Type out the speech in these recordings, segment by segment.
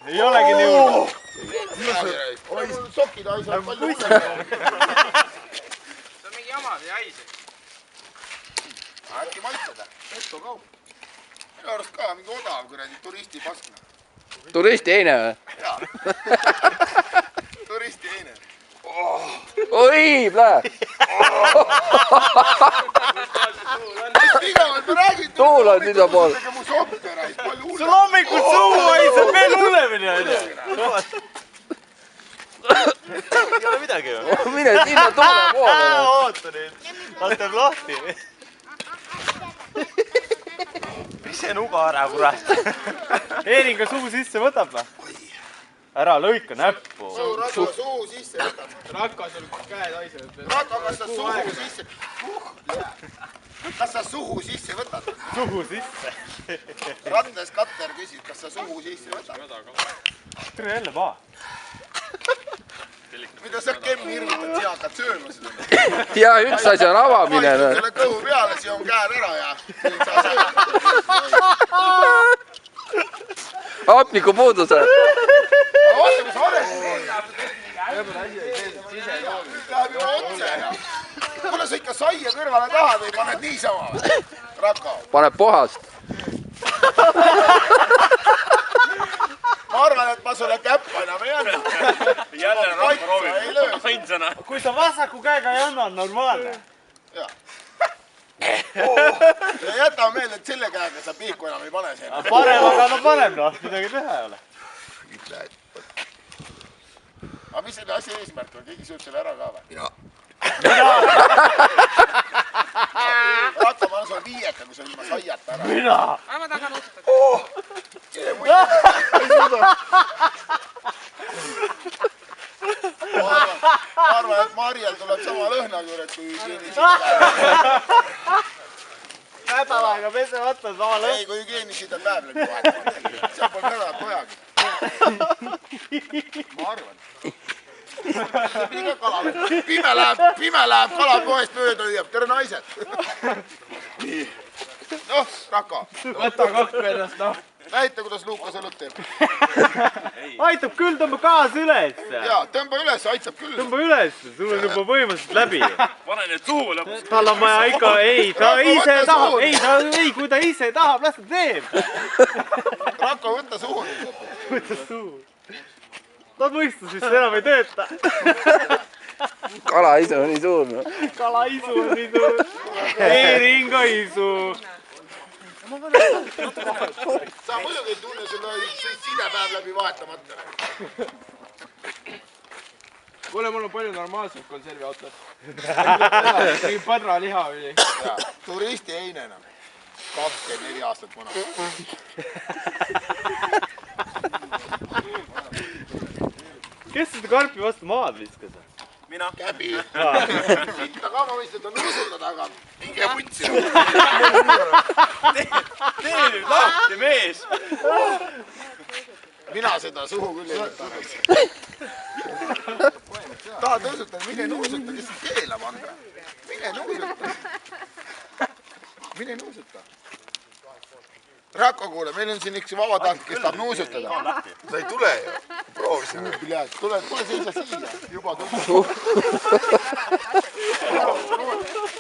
Ei olegi nii hull. Oi, sokid haisavad palju hullem. See on mingi jama, see haise. Äkki maitseda. Pesto kaup. Minu arust ka mingi odav kuradi turisti paskna. Turisti eine või? Jaa. Turisti eine. Oi, plää! Iga veel ma räägin. Tuul on mida pool. Mu sokke räägis palju hullem. Sul hommikul suu haiseb veel hullemini. Ei ole midagi ju. Mine sinna tuule poole. Oota nüüd. Lastab lahti. Mis see nuga ära kurat? Eeringa suu sisse võtab või? Ära lõika näppu. Suu sisse võtad. Rakka sul käed haiseb. Rakka, kas sa suhu sisse? Kas sa suhu sisse võtad? Suhu sisse. Randes Katter küsis, kas sa suhu sisse võtad? Tere jälle paha. Mida sa kemmi hirmutad, siia hakkad sööma seda? Ja üks asi on avamine. Vaidud selle kõhu peale, siia on käed ära ja siin saa sööma. Hapniku puudus. Vaata, kus valesti läheb ju otse. Kuule, sa ikka saia kõrvale tahad või paned niisama või? Rako. Paneb pohast. Ma arvan, et ma sulle käppa enam ei anna. Jälle Rakko proovib. ainsana. Kui sa vasaku käega ei anna, on normaalne. Jaa. Ja jäta meelde, et selle käega sa pihku enam ei pane siin. Parem, aga no parem noh, midagi teha ei ole. Aga mis selle asja eesmärk on? Keegi sööb selle ära ka või? Mina. Rakko, ma annan sulle viieka, kui sa ilma saiata ära. Mina! Ma tahan usutada. Ma arvan, et Marjal tuleb sama lõhna juures, kui hügieenisiga. Nädalaga pesemata sama lõhn. Ei, kui hügieenisiga päev läbi vahetama. Seal pole nädalat ojagi. Ma arvan. Pime läheb kalapoest mööda hüüab. Tere naised. Noh, Rako. Võta kokku ennast, noh. Näita, kuidas Luukas õlut teeb. Aitab küll, tõmba gaas üles. Jaa, tõmba üles, aitab küll. Tõmba üles, sul on juba põhimõtteliselt läbi. Pane need suhu lõpuks. Tal on vaja ikka, ei, ta ise tahab, kui ta ise tahab, las ta teeb. Rako, võtta suhu. Võta suu. Ta mõistus vist enam ei tööta. Kala isu on nii suur. Kala isu on nii suur. Eeringa isu. Sa muidugi ei tunne sulle sidepäev läbi vahetamata. Kuule, mul on palju normaalselt konservi autos. Mingi padraliha oli. Turisti eine enam. 24 aastat vana. Kes seda karpi vastu maad viskas? Mina. Käbi. Sitta ka ma võin seda nuusutada, aga minge putsi. Tee nüüd lahti, mees. Mina seda suhu küll ei võta. Tahad nuusutada, mine nuusuta, kes keelab anda. Mine nuusuta. Mine nuusuta. Rako, kuule, meil on siin üks vabatahtlik, kes tahab nuusutada. Sa ei tule ju. Proovisin. Tule seisa siia. Juba tule.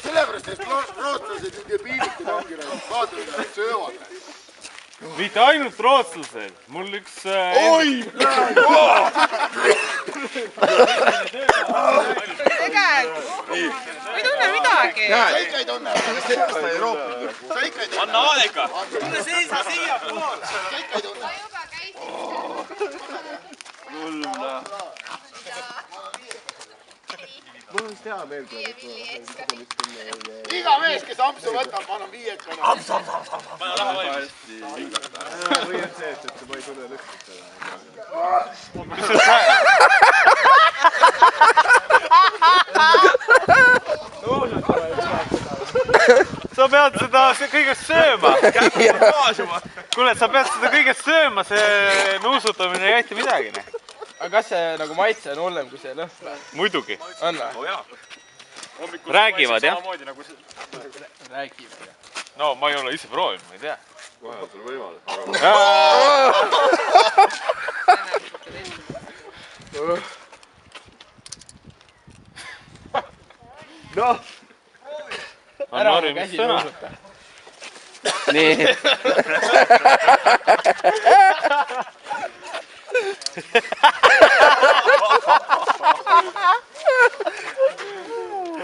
Sellepärast, et rootslased ja piilikud ongi vaatavad, et nad söövad. Mitte ainult rootslased. Mul üks... Oi! Ei tunne midagi. Sa ikka ei tunne. Sa ei roopinud. Sa ikka ei tunne. Anna aega. Tule seisa siia poole. Sa ikka ei tunne. Mul on vist hea meel, kui Iga mees, kes ampsu võtab, ma annan viiekana. Pane raha valmis. või on see, et ma ei tunne lõhkust seda. Sa pead seda kõigest sööma. Kuule, sa pead seda kõigest sööma, see nuusutamine ei aita midagi. Aga kas see nagu maitse on hullem kui see lõhn? Muidugi. On või? Oh jaa. Räägivad, jah? Samamoodi nagu see. Räägivad. No ma ei ole ise proovinud, ma ei tea. Kohe on sul võimalus. Noh. Ära mu käsi nuusuta. Nii.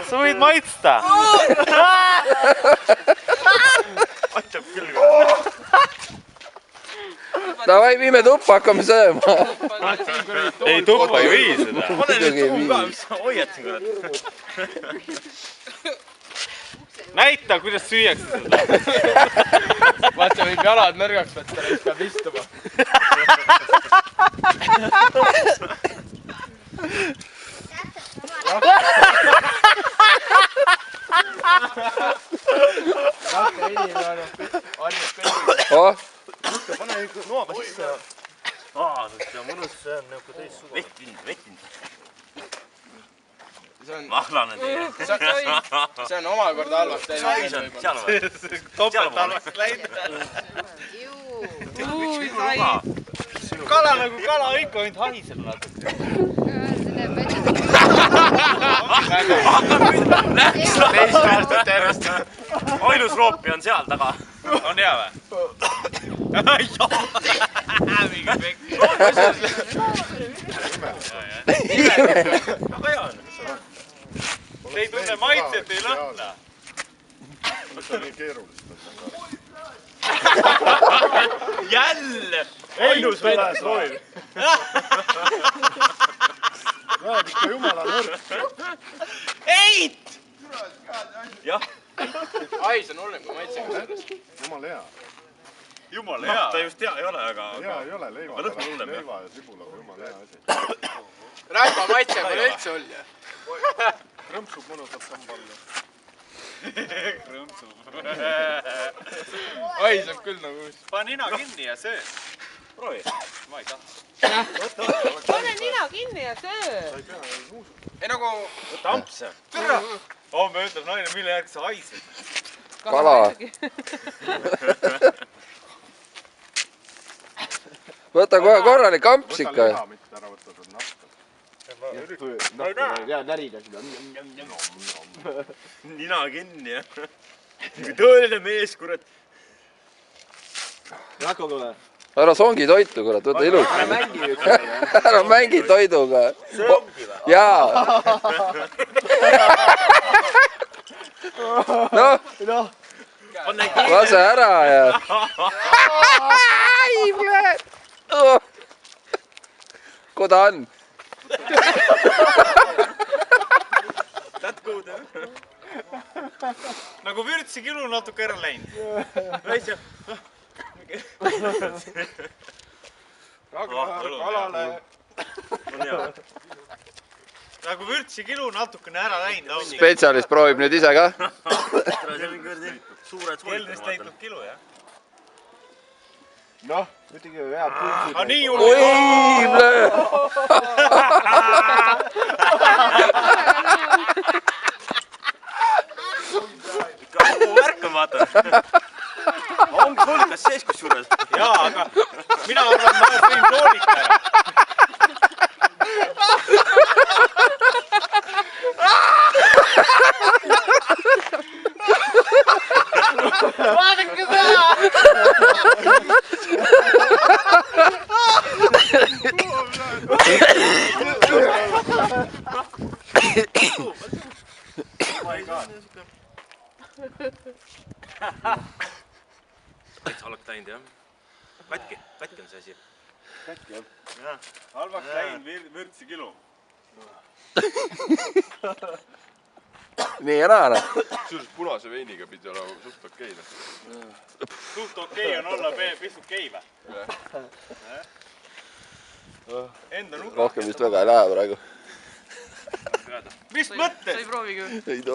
Sa võid maitsta. Aitab küll. Davai, viime tuppa, hakkame sööma. Ei, tuppa ei vii seda. Pane nüüd suhu ka, mis sa hoiad siin kurat. Näita, kuidas süüakse seda. Vaata, võib jalad nõrgaks võtta, siis peab istuma. Oh, Pane ikka nooga sisse. Aa, see on mõnus, see on nagu teist sugu. Vettind. Mahlane teie. See on omakorda halvaks Sais läinud. on, seal või? Topelt halvaks läinud. Kala nagu kala, ikka ainult haiseb natuke. Teist aastat järjest. Ainus roopi on seal taga. On hea või? Mingi pekk. Väga hea on. Te ei tunne maitset, ei lõhna. Mis on nii keerulist? Jälle! Ainus vedas roil. Näed ikka jumala nõrk. Eit! Jah, Hais on hullem kui maitsega sellest. Jumala hea. Jumala noh, hea. ta just hea ei ole, aga... Hea ei ole leiva. Ma lõhnan hullem, jah. Leiva ja sibulaga jumala hea asi. Rähva maitse pole üldse hull. Krõmpsub mõnusalt samballa. Krõmpsub. Haiseb küll nagu uus. Pane nina kinni ja söö. Proovi. Ma ei taha. Pane nina kinni ja söö. Ei nagu... Võta ampse. Homme ütleb naine, mille järgi sa haised. kala. Võta kohe korralik amps Võta ikka. liha, mitte ära võtta seda nahka. Ja närida seda. Nina kinni, jah. Tõeline mees, kurat. Rako tule. Ära songi toitu, kurat, võta ilusti. Ära mängi toiduga. See ongi või? Jaa. Noh, lase ära ja. Kuda on? Tätkuud, jah. Nagu vürtsi kilu natuke ära läinud. Väisja. Kalale. On hea. Nagu vürtsi kilu natukene ära läinud. Spetsialist proovib nüüd ise ka. See on mingi suured Keldrist leitud kilu, jah? Noh, muidugi hea punsu. Aga nii Oi, julge. kogu värk on, vaata. Ongi koolikas sees kusjuures. Jaa, aga mina arvan, ma sõin koolika ära. Vaadake seda! Täitsa oleks läinud, jah. Katki on see asi. Halvaks läinud vürtsi kilu. nii ära ära. Kusjuures punase veiniga pidi olema suht okei. Suht okei on olla pisut keive. Enda nuga. Rohkem vist väga ei lähe praegu. Mis mõttes? Sa ei proovi küll. Ei too.